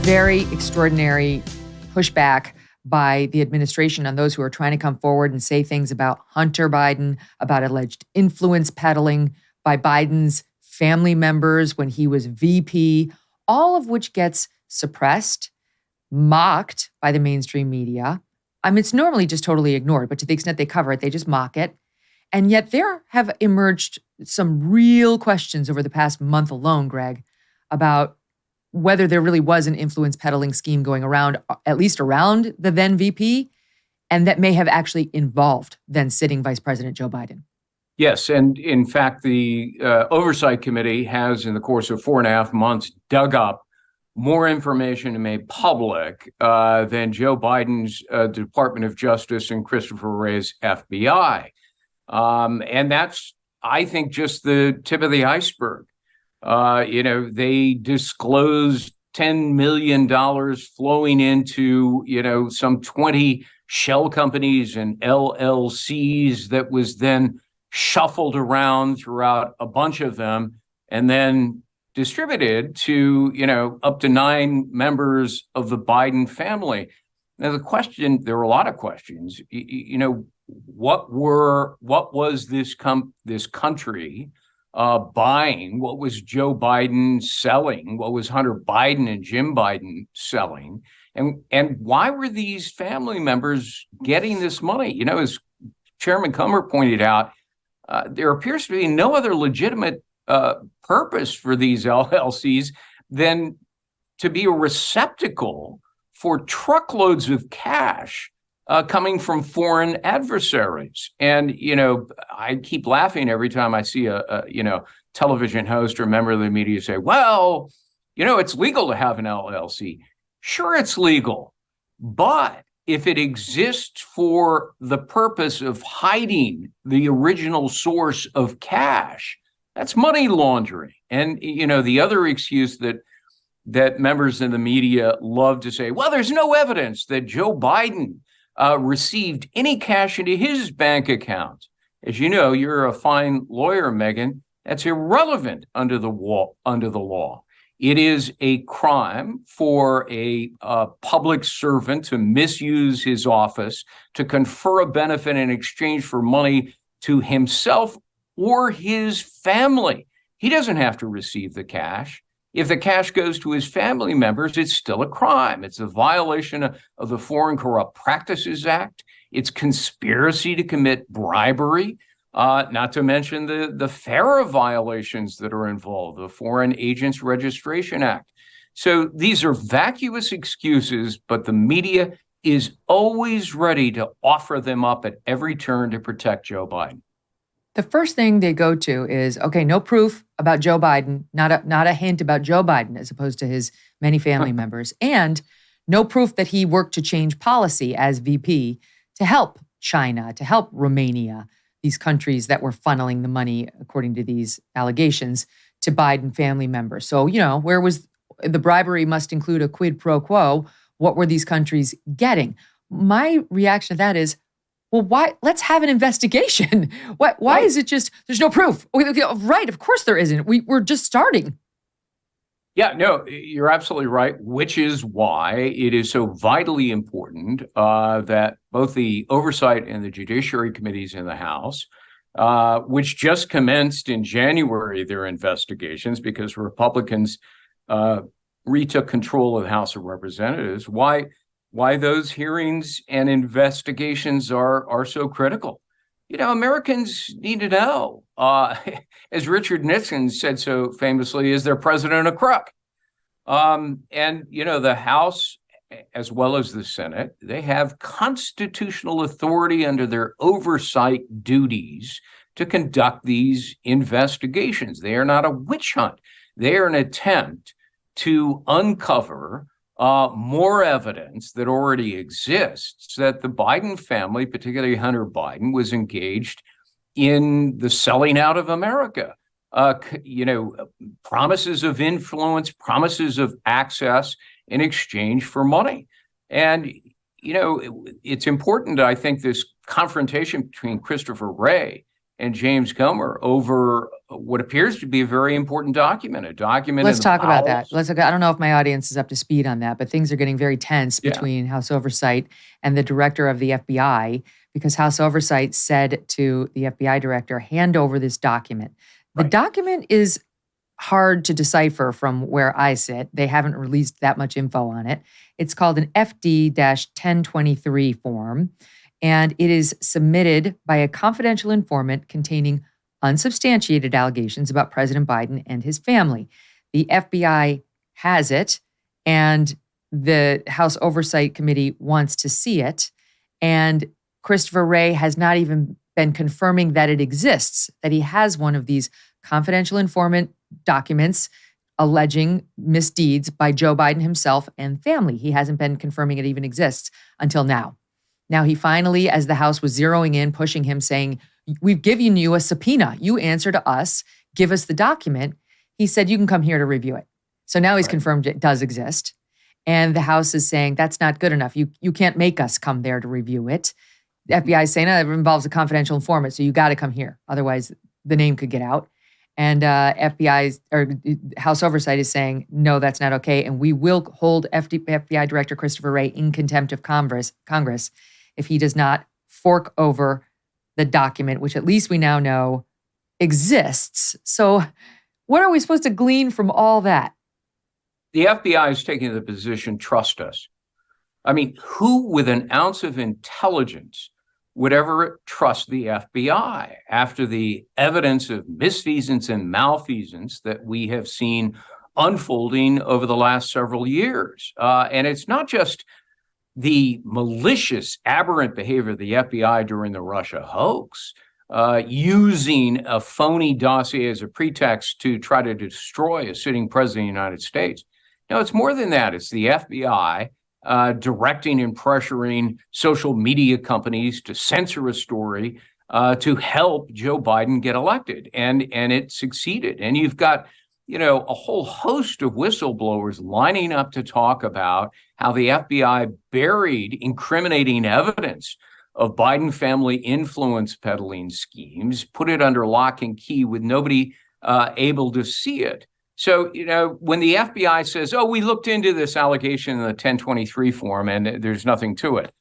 very extraordinary pushback by the administration on those who are trying to come forward and say things about Hunter Biden, about alleged influence peddling by Biden's family members when he was VP, all of which gets suppressed, mocked by the mainstream media. I mean, it's normally just totally ignored, but to the extent they cover it, they just mock it. And yet there have emerged some real questions over the past month alone, Greg, about whether there really was an influence peddling scheme going around, at least around the then VP, and that may have actually involved then sitting Vice President Joe Biden. Yes, and in fact, the Oversight Committee has, in the course of 4.5 months, dug up more information and made public than Joe Biden's Department of Justice and Christopher Wray's FBI. And that's, I think, just the tip of the iceberg. They disclosed $10 million flowing into, some 20 shell companies and LLCs that was then shuffled around throughout a bunch of them and then distributed to, up to 9 members of the Biden family. Now, there were a lot of questions, what was this country buying? What was Joe Biden selling? What was Hunter Biden and Jim Biden selling? And why were these family members getting this money? As Chairman Comer pointed out, there appears to be no other legitimate purpose for these LLCs than to be a receptacle for truckloads of cash coming from foreign adversaries. And, I keep laughing every time I see a television host or member of the media say, well, it's legal to have an LLC. Sure, it's legal. But if it exists for the purpose of hiding the original source of cash, that's money laundering. And, the other excuse that members in the media love to say, well, there's no evidence that Joe Biden received any cash into his bank account. As you know, you're a fine lawyer, Megyn. That's irrelevant under the law. It is a crime for a public servant to misuse his office to confer a benefit in exchange for money to himself or his family. He doesn't have to receive the cash. If the cash goes to his family members, it's still a crime. It's a violation of the Foreign Corrupt Practices Act. It's conspiracy to commit bribery, not to mention the FARA violations that are involved, the Foreign Agents Registration Act. So these are vacuous excuses, but the media is always ready to offer them up at every turn to protect Joe Biden. The first thing they go to is, okay, no proof about Joe Biden, not a hint about Joe Biden as opposed to his many family members, and no proof that he worked to change policy as VP to help China, to help Romania, these countries that were funneling the money, according to these allegations, to Biden family members. So, where was the bribery must include a quid pro quo? What were these countries getting? My reaction to that is, well, why? Let's have an investigation. Why is it just, there's no proof? Right, of course there isn't. We're just starting. Yeah, no, you're absolutely right, which is why it is so vitally important that both the Oversight and the Judiciary Committees in the House, which just commenced in January their investigations because Republicans retook control of the House of Representatives, why those hearings and investigations are so critical. Americans need to know. As Richard Nixon said so famously, is their president a crook? And, the House, as well as the Senate, they have constitutional authority under their oversight duties to conduct these investigations. They are not a witch hunt. They are an attempt to uncover more evidence that already exists that the Biden family, particularly Hunter Biden, was engaged in the selling out of America. Promises of influence, promises of access in exchange for money. And, it's important, I think, this confrontation between Christopher Wray and James Comer over what appears to be a very important document, a document. Let's in the talk about bowels. that. I don't know if my audience is up to speed on that, but things are getting very tense between House Oversight and the director of the FBI, because House Oversight said to the FBI director, hand over this document. The document is hard to decipher from where I sit. They haven't released that much info on it. It's called an FD-1023 form, and it is submitted by a confidential informant containing unsubstantiated allegations about President Biden and his family. The FBI has it, and the House Oversight Committee wants to see it. And Christopher Wray has not even been confirming that it exists, that he has one of these confidential informant documents alleging misdeeds by Joe Biden himself and family. He hasn't been confirming it even exists until now. Now, he finally, as the House was zeroing in, pushing him, saying, we've given you a subpoena. You answer to us, give us the document. He said, you can come here to review it. So now he's confirmed it does exist. And the House is saying, that's not good enough. You can't make us come there to review it. The FBI is saying, no, it involves a confidential informant, so you got to come here. Otherwise, the name could get out. And House Oversight is saying, no, that's not okay. And we will hold FBI Director Christopher Wray in contempt of Congress if he does not fork over the document, which at least we now know exists. So what are we supposed to glean from all that? The FBI is taking the position, trust us. I mean, who with an ounce of intelligence would ever trust the FBI after the evidence of misfeasance and malfeasance that we have seen unfolding over the last several years? And it's not just the malicious, aberrant behavior of the FBI during the Russia hoax, using a phony dossier as a pretext to try to destroy a sitting president of the United States. No, it's more than that. It's the FBI directing and pressuring social media companies to censor a story to help Joe Biden get elected. And it succeeded. And you've got, a whole host of whistleblowers lining up to talk about how the FBI buried incriminating evidence of Biden family influence peddling schemes, put it under lock and key with nobody able to see it. So, when the FBI says, oh, we looked into this allegation in the 1023 form and there's nothing to it,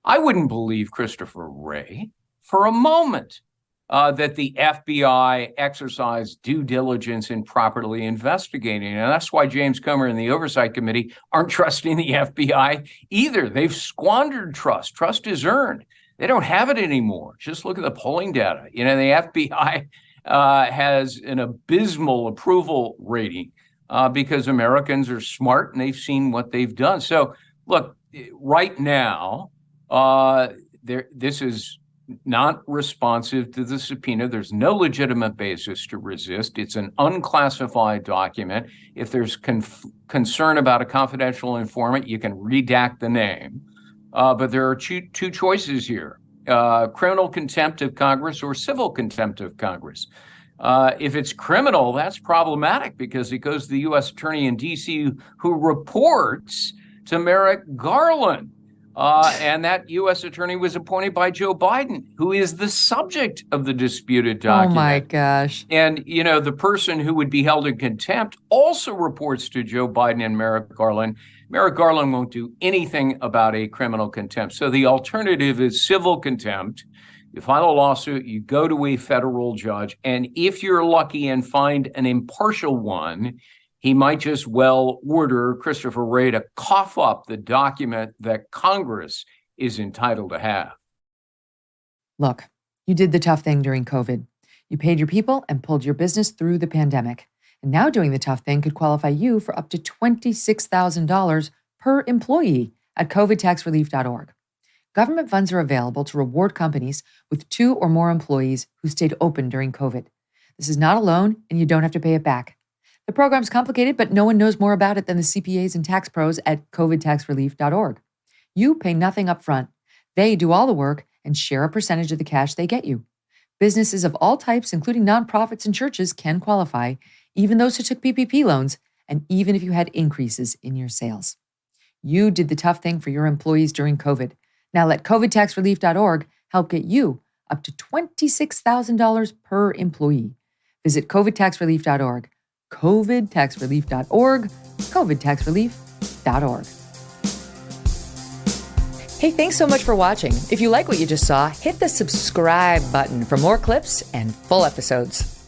I wouldn't believe Christopher Wray for a moment that the FBI exercised due diligence in properly investigating. And that's why James Comer and the Oversight Committee aren't trusting the FBI either. They've squandered trust. Trust is earned. They don't have it anymore. Just look at the polling data. The FBI has an abysmal approval rating because Americans are smart and they've seen what they've done. So, look, right now, this is not responsive to the subpoena. There's no legitimate basis to resist. It's an unclassified document. If there's concern about a confidential informant, you can redact the name. But there are two choices here. Criminal contempt of Congress or civil contempt of Congress. If it's criminal, that's problematic because it goes to the U.S. Attorney in D.C. who reports to Merrick Garland. And that U.S. Attorney was appointed by Joe Biden, who is the subject of the disputed document. Oh, my gosh. And, the person who would be held in contempt also reports to Joe Biden and Merrick Garland. Merrick Garland won't do anything about a criminal contempt. So the alternative is civil contempt. You file a lawsuit, you go to a federal judge, and if you're lucky and find an impartial one, he might just well order Christopher Wray to cough up the document that Congress is entitled to have. Look, you did the tough thing during COVID. You paid your people and pulled your business through the pandemic. And now doing the tough thing could qualify you for up to $26,000 per employee at covidtaxrelief.org. Government funds are available to reward companies with 2 or more employees who stayed open during COVID. This is not a loan, and you don't have to pay it back. The program's complicated, but no one knows more about it than the CPAs and tax pros at covidtaxrelief.org. You pay nothing up front. They do all the work and share a percentage of the cash they get you. Businesses of all types, including nonprofits and churches, can qualify, even those who took PPP loans, and even if you had increases in your sales. You did the tough thing for your employees during COVID. Now let covidtaxrelief.org help get you up to $26,000 per employee. Visit covidtaxrelief.org, covidtaxrelief.org, covidtaxrelief.org. Hey, thanks so much for watching. If you like what you just saw, hit the subscribe button for more clips and full episodes.